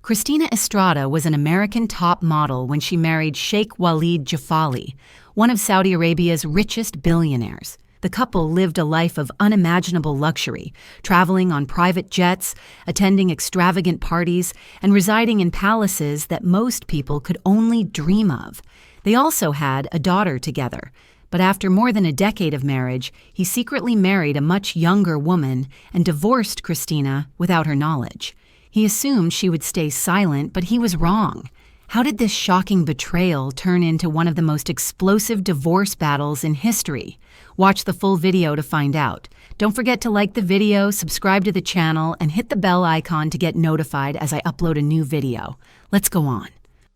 Christina Estrada was an American top model when she married Sheikh Walid Juffali, one of Saudi Arabia's richest billionaires. The couple lived a life of unimaginable luxury, traveling on private jets, attending extravagant parties, and residing in palaces that most people could only dream of. They also had a daughter together, but after more than a decade of marriage, he secretly married a much younger woman and divorced Christina without her knowledge. He assumed she would stay silent, but he was wrong. How did this shocking betrayal turn into one of the most explosive divorce battles in history? Watch the full video to find out. Don't forget to like the video, subscribe to the channel, and hit the bell icon to get notified as I upload a new video. Let's go on.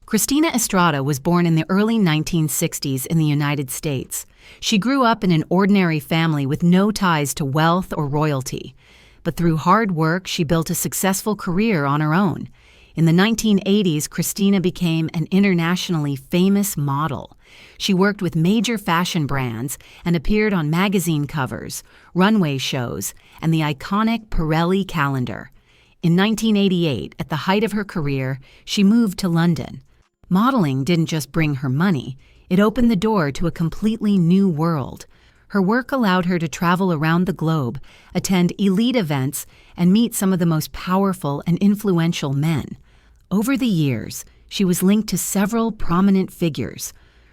Christina Estrada was born in the early 1960s in the United States. She grew up in an ordinary family with no ties to wealth or royalty. But through hard work, she built a successful career on her own. In the 1980s, Christina became an internationally famous model. She worked with major fashion brands and appeared on magazine covers, runway shows, and the iconic Pirelli calendar. In 1988, at the height of her career, she moved to London. Modeling didn't just bring her money, it opened the door to a completely new world. Her work allowed her to travel around the globe, attend elite events, and meet some of the most powerful and influential men. Over the years, she was linked to several prominent figures.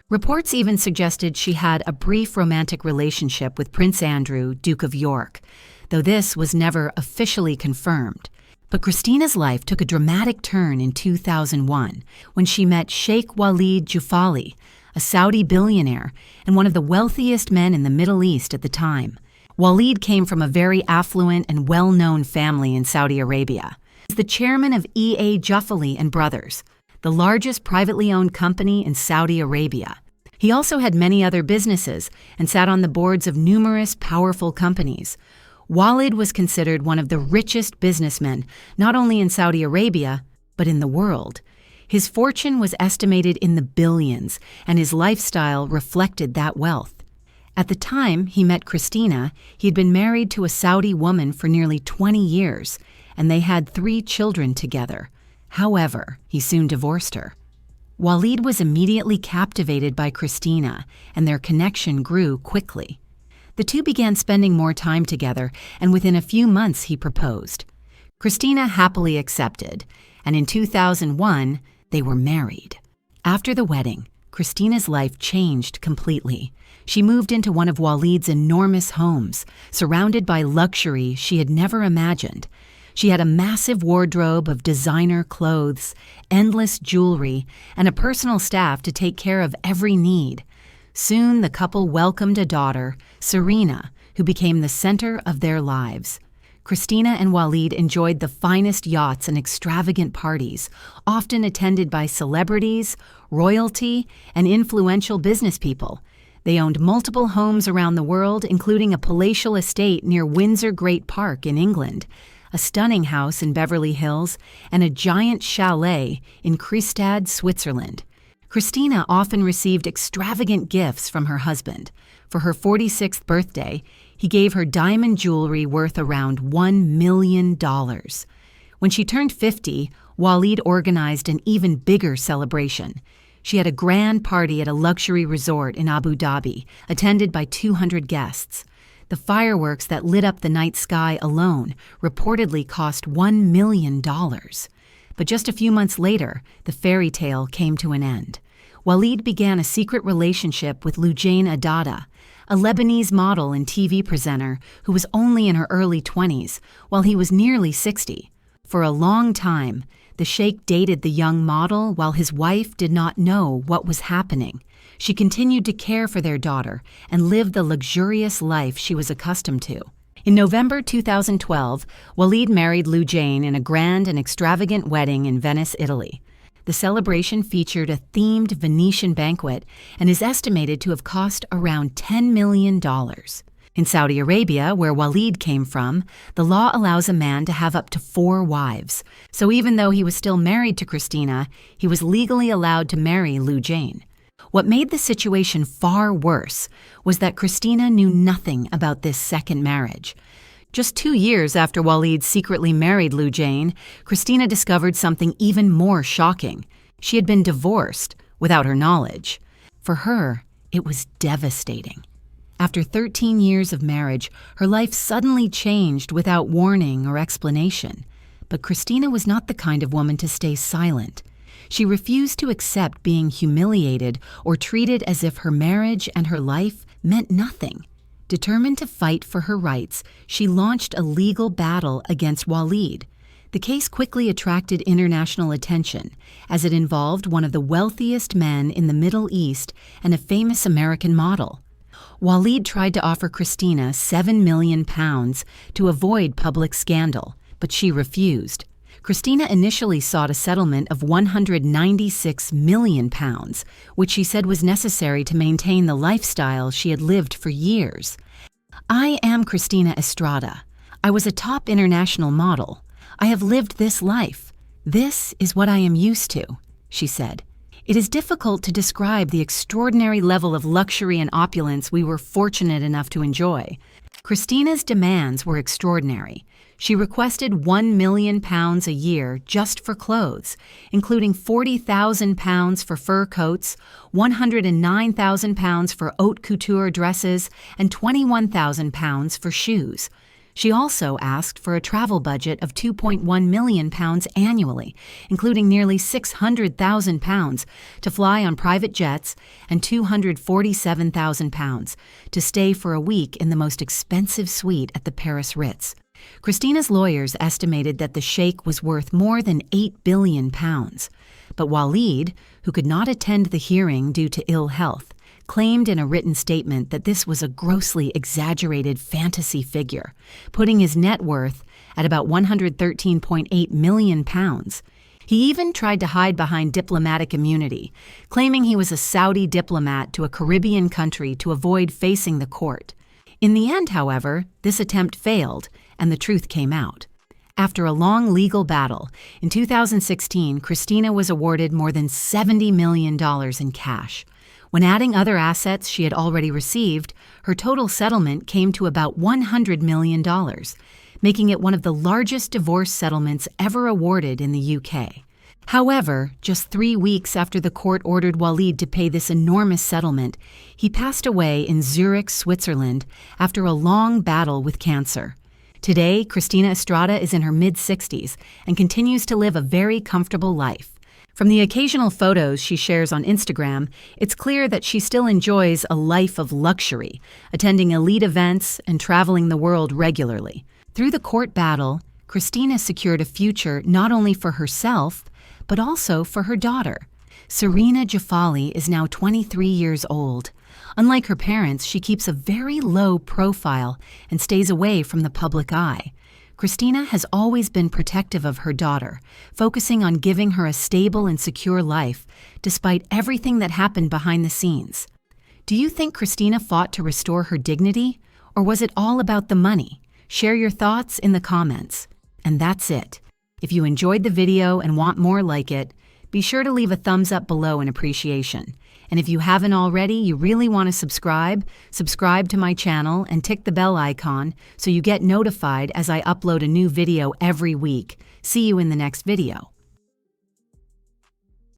Reports even suggested she had a brief romantic relationship with Prince Andrew, Duke of York, though this was never officially confirmed. But Christina's life took a dramatic turn in 2001 when she met Sheikh Walid Juffali, a Saudi billionaire and one of the wealthiest men in the Middle East at the time. Walid came from a very affluent and well-known family in Saudi Arabia. He's the chairman of E.A. Juffali and Brothers, the largest privately owned company in Saudi Arabia. He also had many other businesses and sat on the boards of numerous powerful companies. Walid was considered one of the richest businessmen, not only in Saudi Arabia, but in the world. His fortune was estimated in the billions, and his lifestyle reflected that wealth. At the time he met Christina, he had been married to a Saudi woman for nearly 20 years, and they had 3 children together. However, he soon divorced her. Walid was immediately captivated by Christina, and their connection grew quickly. The two began spending more time together, and within a few months he proposed. Christina happily accepted, and in 2001, they were married. After the wedding, Christina's life changed completely. She moved into one of Walid's enormous homes, surrounded by luxury she had never imagined. She had a massive wardrobe of designer clothes, endless jewelry, and a personal staff to take care of every need. Soon, the couple welcomed a daughter, Serena, who became the center of their lives. Christina and Walid enjoyed the finest yachts and extravagant parties, often attended by celebrities, royalty, and influential business people. They owned multiple homes around the world, including a palatial estate near Windsor Great Park in England, a stunning house in Beverly Hills, and a giant chalet in Christad, Switzerland. Christina often received extravagant gifts from her husband. For her 46th birthday, he gave her diamond jewelry worth around $1 million. When she turned 50, Walid organized an even bigger celebration. She had a grand party at a luxury resort in Abu Dhabi, attended by 200 guests. The fireworks that lit up the night sky alone reportedly cost $1 million. But just a few months later, the fairy tale came to an end. Walid began a secret relationship with Lujain Adada, a Lebanese model and TV presenter who was only in her early 20s, while he was nearly 60. For a long time, the sheikh dated the young model while his wife did not know what was happening. She continued to care for their daughter and live the luxurious life she was accustomed to. In November 2012, Walid married Lujain in a grand and extravagant wedding in Venice, Italy. The celebration featured a themed Venetian banquet and is estimated to have cost around $10 million. In Saudi Arabia, where Walid came from, the law allows a man to have up to 4 wives. So even though he was still married to Christina, he was legally allowed to marry Lujain. What made the situation far worse was that Christina knew nothing about this second marriage. Just 2 years after Walid secretly married Lou Jane, Christina discovered something even more shocking. She had been divorced without her knowledge. For her, it was devastating. After 13 years of marriage, her life suddenly changed without warning or explanation. But Christina was not the kind of woman to stay silent. She refused to accept being humiliated or treated as if her marriage and her life meant nothing. Determined to fight for her rights, she launched a legal battle against Walid. The case quickly attracted international attention, as it involved one of the wealthiest men in the Middle East and a famous American model. Walid tried to offer Christina £7 million to avoid public scandal, but she refused. Christina initially sought a settlement of £196 million, which she said was necessary to maintain the lifestyle she had lived for years. "I am Christina Estrada. I was a top international model. I have lived this life. This is what I am used to," she said. "It is difficult to describe the extraordinary level of luxury and opulence we were fortunate enough to enjoy." Christina's demands were extraordinary. She requested £1 million a year just for clothes, including £40,000 for fur coats, £109,000 for haute couture dresses, and £21,000 for shoes. She also asked for a travel budget of £2.1 million annually, including nearly £600,000 to fly on private jets and £247,000 to stay for a week in the most expensive suite at the Paris Ritz. Christina's lawyers estimated that the sheikh was worth more than £8 billion. But Walid, who could not attend the hearing due to ill health, claimed in a written statement that this was a grossly exaggerated fantasy figure, putting his net worth at about £113.8 million. He even tried to hide behind diplomatic immunity, claiming he was a Saudi diplomat to a Caribbean country to avoid facing the court. In the end, however, this attempt failed, and the truth came out. After a long legal battle, in 2016, Christina was awarded more than $70 million in cash. When adding other assets she had already received, her total settlement came to about $100 million, making it one of the largest divorce settlements ever awarded in the UK. However, just 3 weeks after the court ordered Walid to pay this enormous settlement, he passed away in Zurich, Switzerland, after a long battle with cancer. Today, Christina Estrada is in her mid-60s and continues to live a very comfortable life. From the occasional photos she shares on Instagram, it's clear that she still enjoys a life of luxury, attending elite events and traveling the world regularly. Through the court battle, Christina secured a future not only for herself, but also for her daughter. Serena Juffali is now 23 years old. Unlike her parents, she keeps a very low profile and stays away from the public eye. Christina has always been protective of her daughter, focusing on giving her a stable and secure life, despite everything that happened behind the scenes. Do you think Christina fought to restore her dignity, or was it all about the money? Share your thoughts in the comments. And that's it. If you enjoyed the video and want more like it, be sure to leave a thumbs up below in appreciation. And if you haven't already, you really want to subscribe to my channel and tick the bell icon so you get notified as I upload a new video every week. See you in the next video.